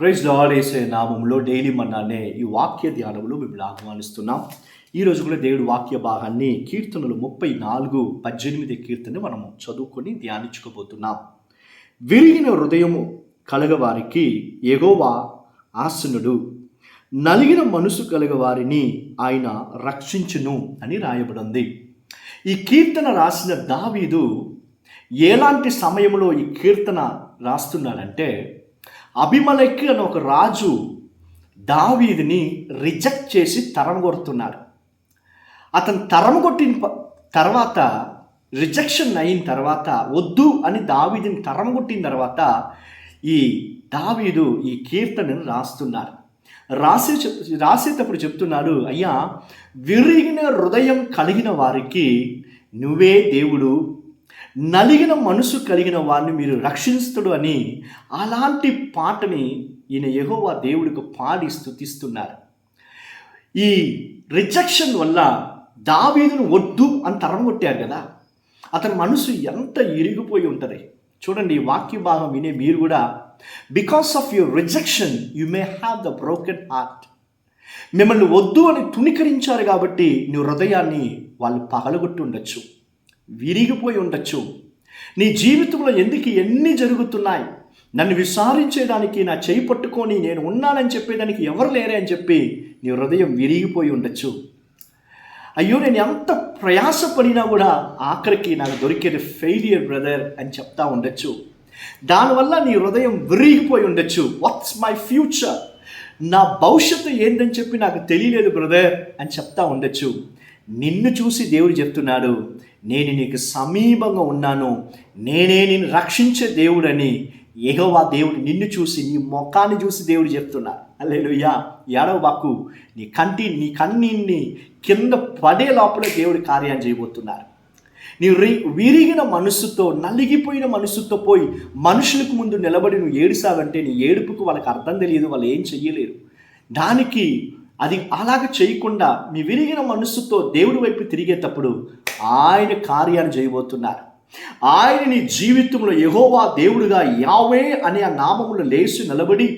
Praise lord యేసయ్య నామములో daily మన్నానే ఈ వాక్య ధ్యానంలో మిమ్మల్ని ఆహ్వానిస్తున్నాం. ఈరోజు కూడా దేవుడి వాక్య భాగాన్ని కీర్తనలు 34:18 కీర్తన మనము చదువుకొని ధ్యానించుకోబోతున్నాం. విరిగిన హృదయము కలగవారికి యెహోవా ఆసనుడు, నలిగిన మనసు కలగవారిని ఆయన రక్షించును అని రాయబడింది. ఈ కీర్తన రాసిన దావీదు ఎలాంటి సమయంలో ఈ కీర్తన రాస్తున్నాడంటే, అబీమెలెకు అనే ఒక రాజు దావీదుని రిజెక్ట్ చేసి తరమగొడుతున్నాడు. అతను తరమగొట్టిన తర్వాత, రిజెక్షన్ అయిన తర్వాత, వద్దు అని దావీదుని తరమగొట్టిన తర్వాత ఈ దావీదు ఈ కీర్తనను రాస్తున్నాడు. రాసేటప్పుడు చెప్తున్నాడు, అయ్యా, విరిగిన హృదయం కలిగిన వారికి నువ్వే దేవుడు, నలిగిన మనసు కలిగిన వారిని మీరు రక్షిస్తుడు అని అలాంటి పాటని ఈయన యెహోవా దేవుడికి పాడి స్తుతిస్తున్నారు. ఈ రిజెక్షన్ వల్ల దావీదును వద్దు అని తరమగొట్టారు కదా, అతని మనసు ఎంత ఇరిగిపోయి ఉంటుంది చూడండి. ఈ వాక్య భాగం వినే మీరు కూడా, because of your rejection you may have the broken heart. మిమ్మల్ని వద్దు అని తుణీకరించారు కాబట్టి నీ హృదయాన్ని వాళ్ళు పగలగొట్టి ఉండొచ్చు, విరిగిపోయి ఉండొచ్చు. నీ జీవితంలో ఎందుకు ఎన్ని జరుగుతున్నాయి, నన్ను విచారించేదానికి, నా చేయి పట్టుకొని నేను ఉన్నానని చెప్పేదానికి ఎవరు లేరే అని చెప్పి నీ హృదయం విరిగిపోయి ఉండొచ్చు. అయ్యో, నేను ఎంత ప్రయాసపడినా కూడా ఆఖరికి నాకు దొరికేది ఫెయిలియర్ బ్రదర్ అని చెప్తా ఉండొచ్చు. దానివల్ల నీ హృదయం విరిగిపోయి ఉండొచ్చు. వాట్స్ మై ఫ్యూచర్, నా భవిష్యత్తు ఏందని చెప్పి నాకు తెలియలేదు బ్రదర్ అని చెప్తా ఉండొచ్చు. నిన్ను చూసి దేవుడు చెప్తున్నాడు, నేను నీకు సమీపంగా ఉన్నాను, నేనే నిన్ను రక్షించే దేవుడని యెహోవా దేవుడు నిన్ను చూసి, నీ ముఖాన్ని చూసి దేవుడు చెప్తున్నాడు. హల్లెలూయా. ఏడవబాకు, నీ కన్నీన్ని కింద పడే లోపల దేవుడి కార్యాన్ని చేయబోతున్నారు. నీ విరిగిన మనసుతో, నలిగిపోయిన మనసుతో పోయి మనుషులకు ముందు నిలబడి నువ్వు ఏడుసావంటే నీ ఏడుపుకు వాళ్ళకి అర్థం తెలియదు, వాళ్ళు ఏం చెయ్యలేరు. దానికి అది అలాగ చేయకుండా మీ విరిగిన మనస్సుతో దేవుడి వైపు తిరిగేటప్పుడు ఆయన కార్యాన్ని చేయబోతున్నారు. ఆయన నీ జీవితంలో యెహోవా దేవుడుగా యావే అనే ఆ నామములో లేచి నిలబడి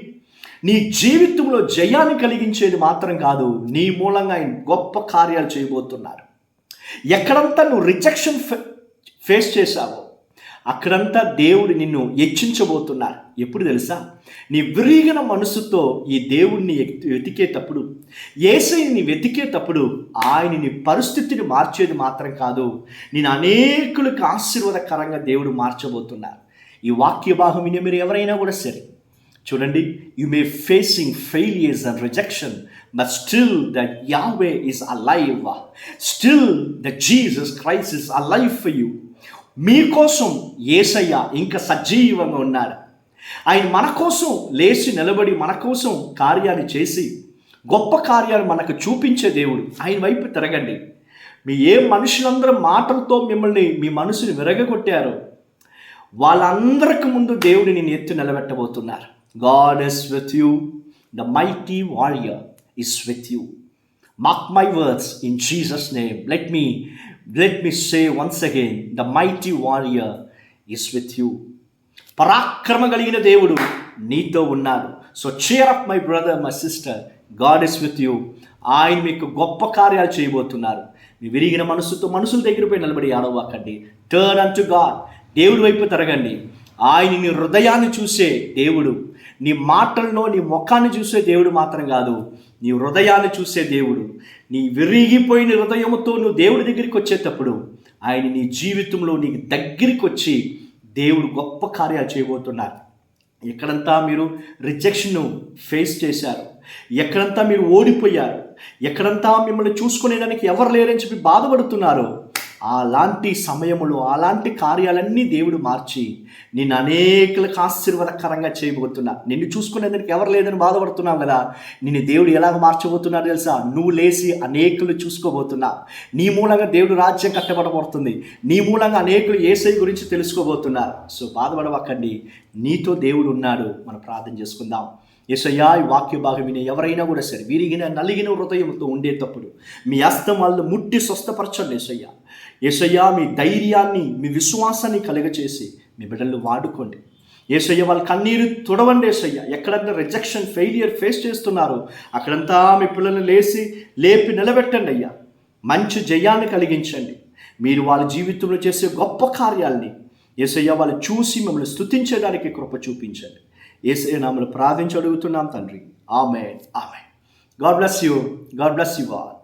నీ జీవితంలో జయాన్ని కలిగించేది మాత్రం కాదు, నీ మూలంగా ఆయన గొప్ప కార్యాలు చేయబోతున్నారు. ఎక్కడంతా నువ్వు రిజెక్షన్ ఫేస్ చేశావో అక్కడంతా దేవుడు నిన్ను హెచ్చించబోతున్నారు. ఎప్పుడు తెలుసా? నీ విరిగిన మనసుతో ఈ దేవుణ్ణి వెతికేటప్పుడు, యేసయ్యని వెతికేటప్పుడు ఆయన నీ పరిస్థితిని మార్చేది మాత్రం కాదు, నేను అనేకులకు ఆశీర్వాదకరంగా దేవుడు మార్చబోతున్నారు. ఈ వాక్య భాగం విని మీరు ఎవరైనా కూడా సరే చూడండి, you may facing failures and rejection, but still the Yahweh is alive, still the Jesus Christ is alive for you. మీకోసం యేసయ్య ఇంకా సజీవంగా ఉన్నారు. ఆయన మన కోసం లేచి నిలబడి మన కోసం కార్యాన్ని చేసి గొప్ప కార్యాలు మనకు చూపించే దేవుడు. ఆయన వైపు తిరగండి. మీ ఏ మనుషులందరూ మాటలతో మిమ్మల్ని, మీ మనసుని విరగగొట్టారో వాళ్ళందరికి ముందు దేవుడిని నేను ఎత్తి నిలబెట్టబోతున్నారు. God is with you, the mighty warrior is with you. Mark my words in Jesus name. Let me say once again, the mighty warrior is with you. పరాక్రమ కలిగిన దేవుడు నీతో ఉన్నారు. So cheer up my brother, my sister, God is with you. ఆయన మీకు గొప్ప కార్యాలు చేయబోతున్నారు. మీ విరిగిన మనసుతో మనుషుల దగ్గర పోయి నిలబడి ఆడవకండి. Turn unto God. దేవుడి వైపు తిరగండి. ఆయన నీ హృదయాన్ని చూసే దేవుడు, నీ మాటల్లో నీ ముఖాన్ని చూసే దేవుడు మాత్రం కాదు, నీ హృదయాన్ని చూసే దేవుడు. నీ విరిగిపోయిన హృదయంతో నువ్వు దేవుడి దగ్గరికి వచ్చేటప్పుడు ఆయన నీ జీవితంలో నీకు దగ్గరికి వచ్చి దేవుడు గొప్ప కార్యాలు చేయబోతున్నారు. ఎక్కడంతా మీరు రిజెక్షన్ ఫేస్ చేశారు, ఎక్కడంతా మీరు ఓడిపోయారు, ఎక్కడంతా మిమ్మల్ని చూసుకునేదానికి ఎవరు లేరని చెప్పి బాధపడుతున్నారు, అలాంటి సమయంలో అలాంటి కార్యాలన్నీ దేవుడు మార్చి నిన్ను అనేకులకు ఆశీర్వాదకరంగా చేయబోతున్నా. నిన్ను చూసుకునేందుకు ఎవరు లేదని బాధపడుతున్నావు కదా, నిన్ను దేవుడు ఎలాగ మార్చబోతున్నాడు తెలుసా? నువ్వు లేచి అనేకులు చూసుకోబోతున్నా. నీ మూలంగా దేవుడు రాజ్యం కట్టబడబడుతుంది. నీ మూలంగా అనేకులు యేసయ్య గురించి తెలుసుకోబోతున్నారు. సో బాధపడవకండి, నీతో దేవుడు ఉన్నాడు. మనం ప్రార్థన చేసుకుందాం. యేసయ్యా, ఈ వాక్య భాగం విని ఎవరైనా కూడా సరే విరిగిన నలిగిన హృదయంతో ఉండేటప్పుడు మీ హస్తం వాళ్ళు ముట్టి స్వస్థపరచండి. యేసయ్యా, మీ ధైర్యాన్ని, మీ విశ్వాసాన్ని కలుగచేసి మీ బిడ్డలను వాడుకోండి. యేసయ్య వాళ్ళ కన్నీరు తుడవండి యేసయ్య. ఎక్కడన్నా రిజెక్షన్, ఫెయిలియర్ ఫేస్ చేస్తున్నారు అక్కడంతా మీ పిల్లల్ని లేపి నిలబెట్టండి అయ్యా. మంచి జయాన్ని కలిగించండి. మీరు వాళ్ళ జీవితంలో చేసే గొప్ప కార్యాలని యేసయ్య వాళ్ళు చూసి మిమ్మల్ని స్తుతించడానికి కృప చూపించండి. యేసయ్య నామములో ప్రార్థించి అడుగుతున్నాం తండ్రి. Amen. Amen. God bless you. God bless you all.